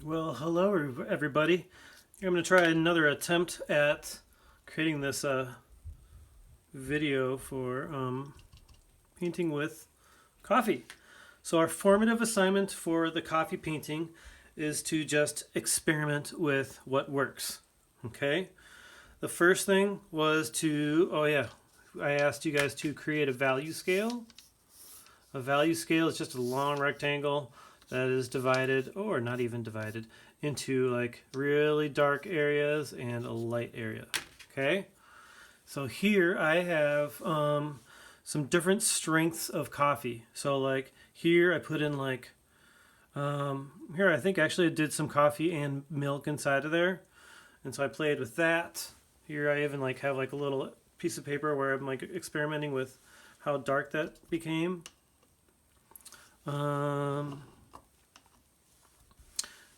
Well, hello everybody. I'm going to try another attempt at creating this video for painting with coffee. So our formative assignment for the coffee painting is to just experiment with what works. Okay? The first thing was I asked you guys to create a value scale. A value scale is just a long rectangle that is divided, or not even divided, into like really dark areas and a light area. Okay, so here I have some different strengths of coffee. So like here I put in like here I think actually I did some coffee and milk inside of there, and so I played with that. Here I even like have like a little piece of paper where I'm like experimenting with how dark that became.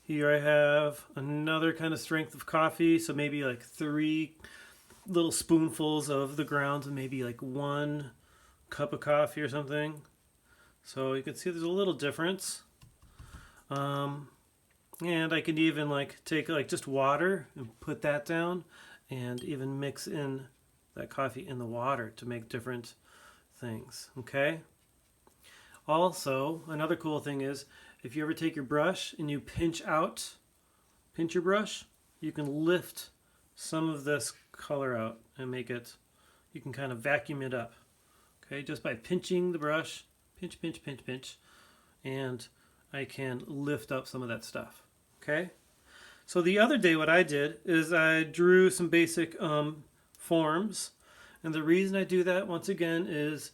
Here I have another kind of strength of coffee, so maybe like 3 little spoonfuls of the grounds and maybe like 1 cup of coffee or something. So you can see there's a little difference. And I can even like take like just water and put that down and even mix in that coffee in the water to make different things. Okay? Also, another cool thing is if you ever take your brush and you pinch your brush, you can lift some of this color out and make it, you can kind of vacuum it up. Okay, just by pinching the brush, pinch, pinch, pinch, pinch, and I can lift up some of that stuff. Okay, so the other day what I did is I drew some basic forms, and the reason I do that once again is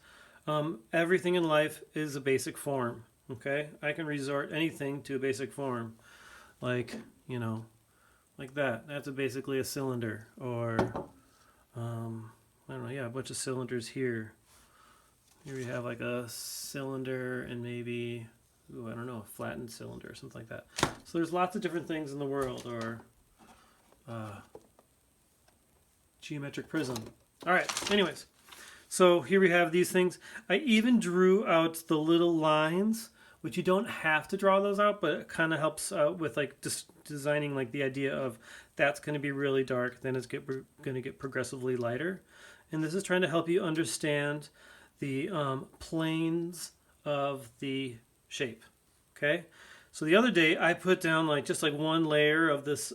everything in life is a basic form. Okay, I can resort anything to a basic form, like like that. That's basically a cylinder, or I don't know. Yeah, a bunch of cylinders here. Here we have like a cylinder and maybe I don't know, a flattened cylinder or something like that. So there's lots of different things in the world, or geometric prism. All right. Anyways. So here we have these things. I even drew out the little lines, which you don't have to draw those out, but it kind of helps out with like designing like the idea of that's going to be really dark, then it's going to get progressively lighter. And this is trying to help you understand the planes of the shape. Okay? So the other day I put down like just like 1 layer of this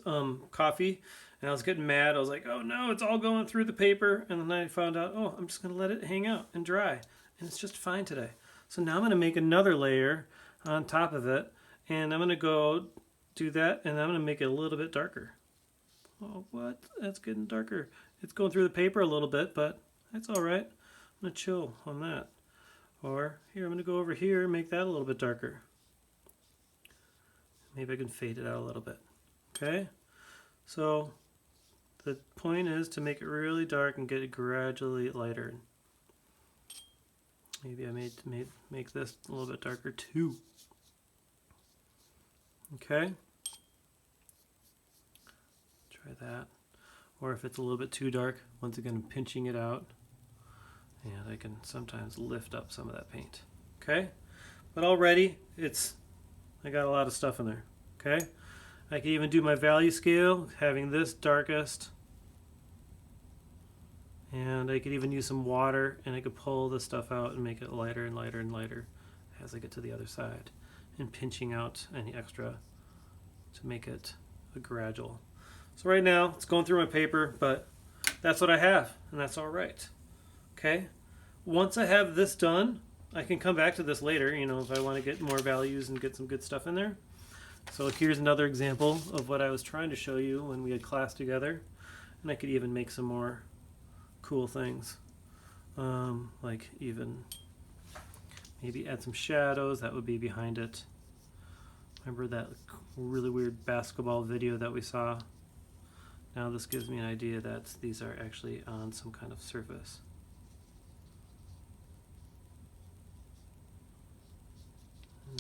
coffee, and I was getting mad. I was like, oh no, it's all going through the paper. And then I found out, oh, I'm just going to let it hang out and dry. And it's just fine today. So now I'm going to make another layer on top of it. And I'm going to go do that. And I'm going to make it a little bit darker. Oh, what? That's getting darker. It's going through the paper a little bit, but that's all right. I'm going to chill on that. Or here, I'm going to go over here and make that a little bit darker. Maybe I can fade it out a little bit. Okay? So the point is to make it really dark and get it gradually lighter. Maybe I make this a little bit darker too. Okay. Try that. Or if it's a little bit too dark, once again I'm pinching it out. And I can sometimes lift up some of that paint. Okay? But already I got a lot of stuff in there. Okay? I can even do my value scale, having this darkest. And I could even use some water, and I could pull this stuff out and make it lighter and lighter and lighter as I get to the other side. And pinching out any extra to make it a gradual. So right now, it's going through my paper, but that's what I have, and that's all right. Okay? Once I have this done, I can come back to this later, if I want to get more values and get some good stuff in there. So here's another example of what I was trying to show you when we had class together. And I could even make some more cool things. Like even maybe add some shadows that would be behind it. Remember that really weird basketball video that we saw? Now this gives me an idea that these are actually on some kind of surface.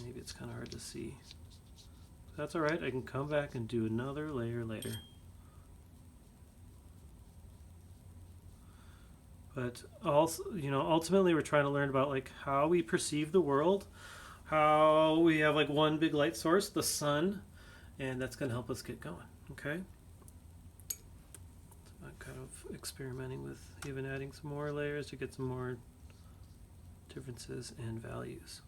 Maybe it's kind of hard to see. That's alright, I can come back and do another layer later. But also, ultimately we're trying to learn about like how we perceive the world, how we have like one big light source, the sun, and that's going to help us get going. Okay. So I'm kind of experimenting with even adding some more layers to get some more differences and values.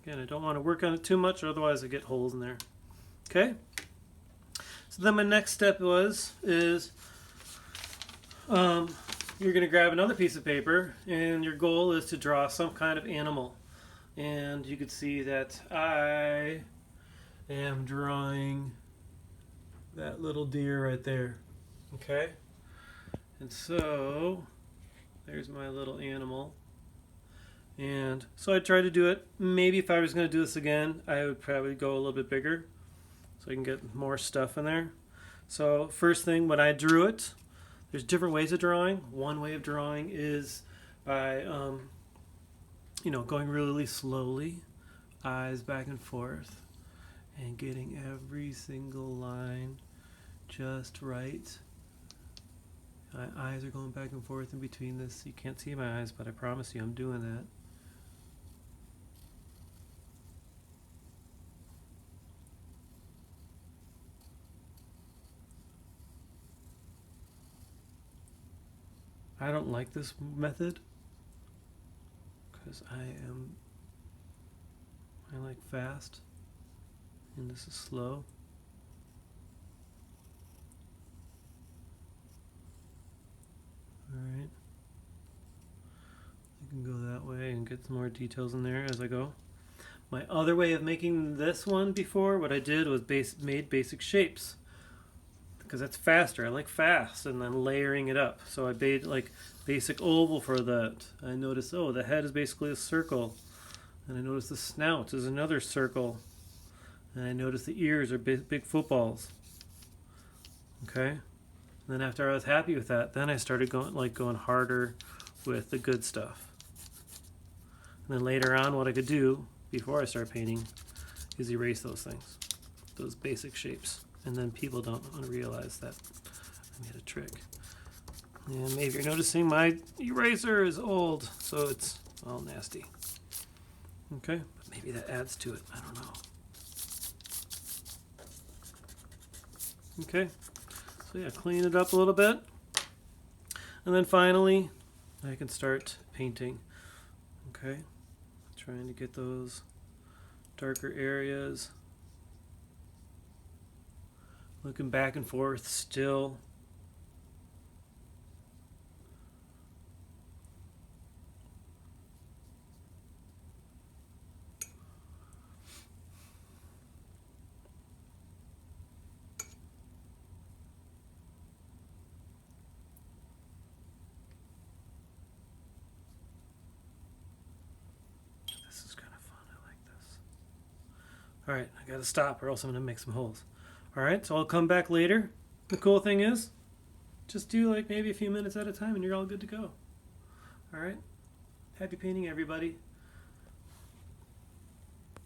Again, I don't want to work on it too much, or otherwise I get holes in there. Okay. So then my next step is you're going to grab another piece of paper, and your goal is to draw some kind of animal. And you can see that I am drawing that little deer right there. Okay? And so there's my little animal. And so I tried to do it. Maybe if I was going to do this again, I would probably go a little bit bigger so I can get more stuff in there. So first thing, when I drew it, there's different ways of drawing. One way of drawing is by going really slowly, eyes back and forth, and getting every single line just right. My eyes are going back and forth in between this. You can't see my eyes, but I promise you I'm doing that. I don't like this method because I like fast and this is slow. Alright. I can go that way and get some more details in there as I go. My other way of making this one before, what I did was made basic shapes. Because that's faster. I like fast, and then layering it up. So I made like basic oval for that. I noticed, oh, the head is basically a circle. And I noticed the snout is another circle. And I noticed the ears are big footballs. Okay? And then after I was happy with that, then I started going harder with the good stuff. And then later on, what I could do before I start painting is erase those things, those basic shapes. And then people don't realize that I made a trick. And maybe you're noticing my eraser is old, so it's all nasty. Okay, but maybe that adds to it. I don't know. Okay, so yeah, clean it up a little bit. And then finally, I can start painting. Okay, trying to get those darker areas. Looking back and forth still. This is kind of fun. I like this. All right, I gotta stop or else I'm gonna make some holes. Alright, so I'll come back later. The cool thing is, just do like maybe a few minutes at a time and you're all good to go. Alright, happy painting everybody.